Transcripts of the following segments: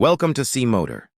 Welcome to C-Motor.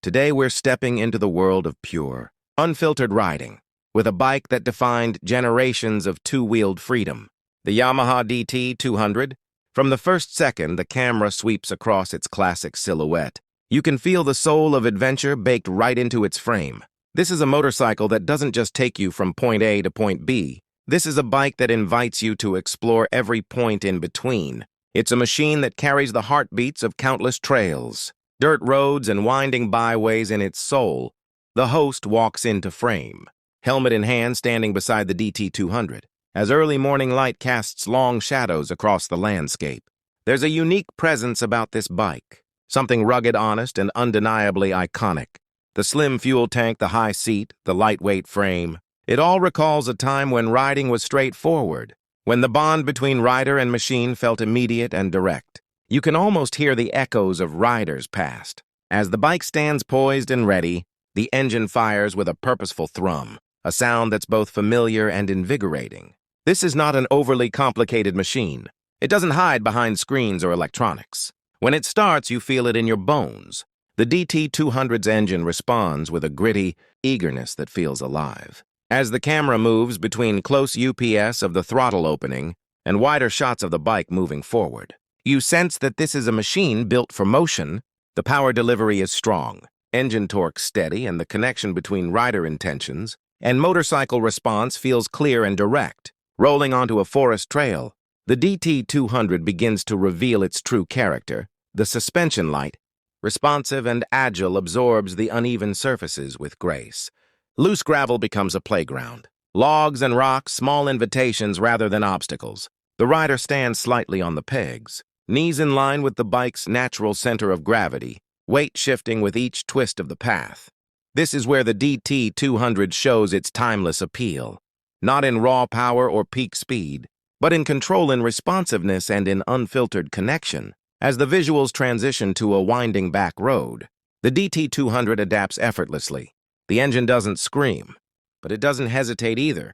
Today we're stepping into the world of pure, unfiltered riding with a bike that defined generations of two-wheeled freedom. The Yamaha DT 200. From the first second the camera sweeps across its classic silhouette, you can feel the soul of adventure baked right into its frame. This is a motorcycle that doesn't just take you from point A to point B. This is a bike that invites you to explore every point in between. It's a machine that carries the heartbeats of countless trails, dirt roads, and winding byways in its soul. The host walks into frame, helmet in hand, standing beside the DT 200, as early morning light casts long shadows across the landscape. There's a unique presence about this bike, something rugged, honest, and undeniably iconic. The slim fuel tank, the high seat, the lightweight frame. It all recalls a time when riding was straightforward, when the bond between rider and machine felt immediate and direct. You can almost hear the echoes of riders past. As the bike stands poised and ready, the engine fires with a purposeful thrum, a sound that's both familiar and invigorating. This is not an overly complicated machine. It doesn't hide behind screens or electronics. When it starts, you feel it in your bones. The DT 200's engine responds with a gritty eagerness that feels alive. As the camera moves between close UPS of the throttle opening and wider shots of the bike moving forward, you sense that this is a machine built for motion. The power delivery is strong, engine torque steady, and the connection between rider intentions and motorcycle response feels clear and direct. Rolling onto a forest trail, the DT 200 begins to reveal its true character. The suspension light, responsive and agile, absorbs the uneven surfaces with grace. Loose gravel becomes a playground. Logs and rocks, small invitations rather than obstacles. The rider stands slightly on the pegs, knees in line with the bike's natural center of gravity, weight shifting with each twist of the path. This is where the DT 200 shows its timeless appeal, not in raw power or peak speed, but in control and responsiveness and in unfiltered connection. As the visuals transition to a winding back road, the DT 200 adapts effortlessly. The engine doesn't scream, but it doesn't hesitate either.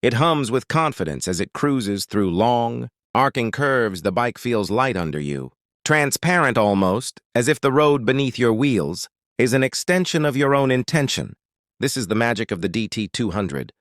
It hums with confidence as it cruises through long, arcing curves. The bike feels light under you, transparent almost, as if the road beneath your wheels is an extension of your own intention. This is the magic of the DT 200.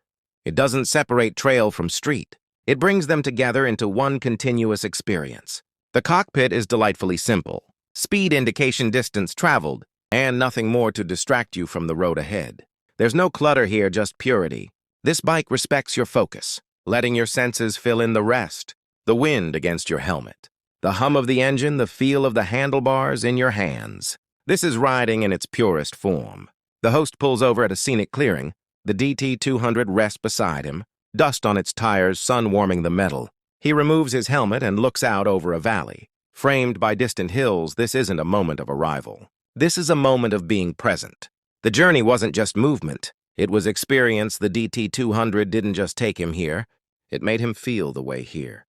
It doesn't separate trail from street. It brings them together into one continuous experience. The cockpit is delightfully simple. Speed indication, distance traveled, and nothing more to distract you from the road ahead. There's no clutter here, just purity. This bike respects your focus, letting your senses fill in the rest. The wind against your helmet, the hum of the engine, the feel of the handlebars in your hands. This is riding in its purest form. The host pulls over at a scenic clearing. The DT 200 rests beside him, dust on its tires, sun warming the metal. He removes his helmet and looks out over a valley. Framed by distant hills, this isn't a moment of arrival. This is a moment of being present. The journey wasn't just movement. It was experience. The DT 200 didn't just take him here. It made him feel the way here.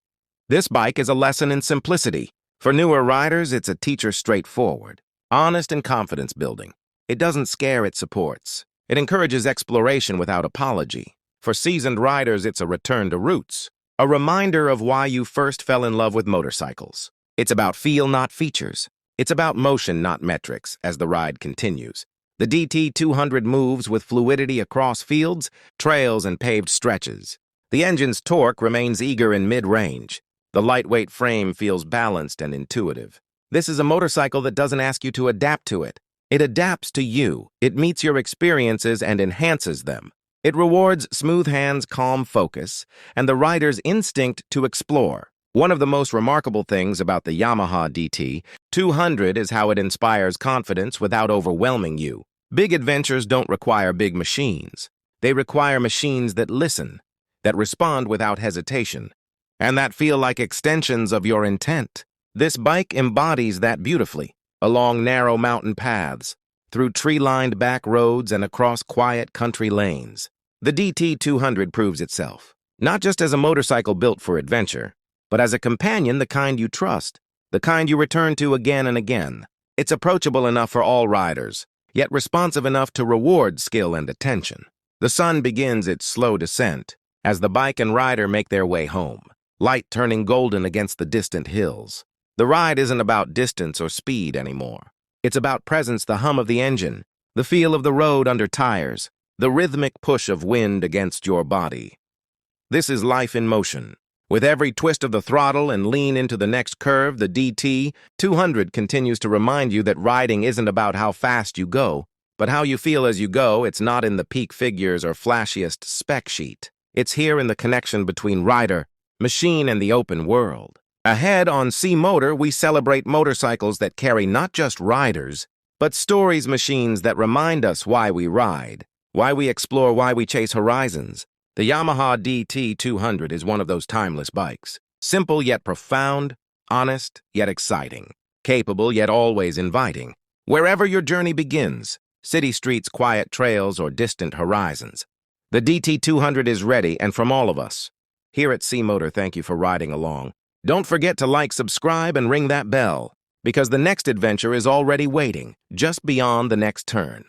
This bike is a lesson in simplicity. For newer riders, it's a teacher straightforward, honest and confidence building. It doesn't scare, it supports. It encourages exploration without apology. For seasoned riders, it's a return to roots, a reminder of why you first fell in love with motorcycles. It's about feel, not features. It's about motion, not metrics, as the ride continues. The DT 200 moves with fluidity across fields, trails, and paved stretches. The engine's torque remains eager in mid-range. The lightweight frame feels balanced and intuitive. This is a motorcycle that doesn't ask you to adapt to it. It adapts to you. It meets your experiences and enhances them. It rewards smooth hands, calm focus, and the rider's instinct to explore. One of the most remarkable things about the Yamaha DT 200 is how it inspires confidence without overwhelming you. Big adventures don't require big machines. They require machines that listen, that respond without hesitation, and that feel like extensions of your intent. This bike embodies that beautifully, along narrow mountain paths, through tree-lined back roads, and across quiet country lanes. The DT 200 proves itself, not just as a motorcycle built for adventure, but as a companion, the kind you trust, the kind you return to again and again. It's approachable enough for all riders, yet responsive enough to reward skill and attention. The sun begins its slow descent as the bike and rider make their way home, light turning golden against the distant hills. The ride isn't about distance or speed anymore. It's about presence, the hum of the engine, the feel of the road under tires, the rhythmic push of wind against your body. This is life in motion. With every twist of the throttle and lean into the next curve, the DT 200 continues to remind you that riding isn't about how fast you go, but how you feel as you go. It's not in the peak figures or flashiest spec sheet. It's here in the connection between rider, machine, and the open world. Ahead on C-Motor, we celebrate motorcycles that carry not just riders, but stories, machines that remind us why we ride, why we explore, why we chase horizons. The Yamaha DT 200 is one of those timeless bikes. Simple yet profound, honest yet exciting, capable yet always inviting. Wherever your journey begins, city streets, quiet trails, or distant horizons, the DT 200 is ready, and from all of us, here at C-Motor, thank you for riding along. Don't forget to like, subscribe, and ring that bell, because the next adventure is already waiting, just beyond the next turn.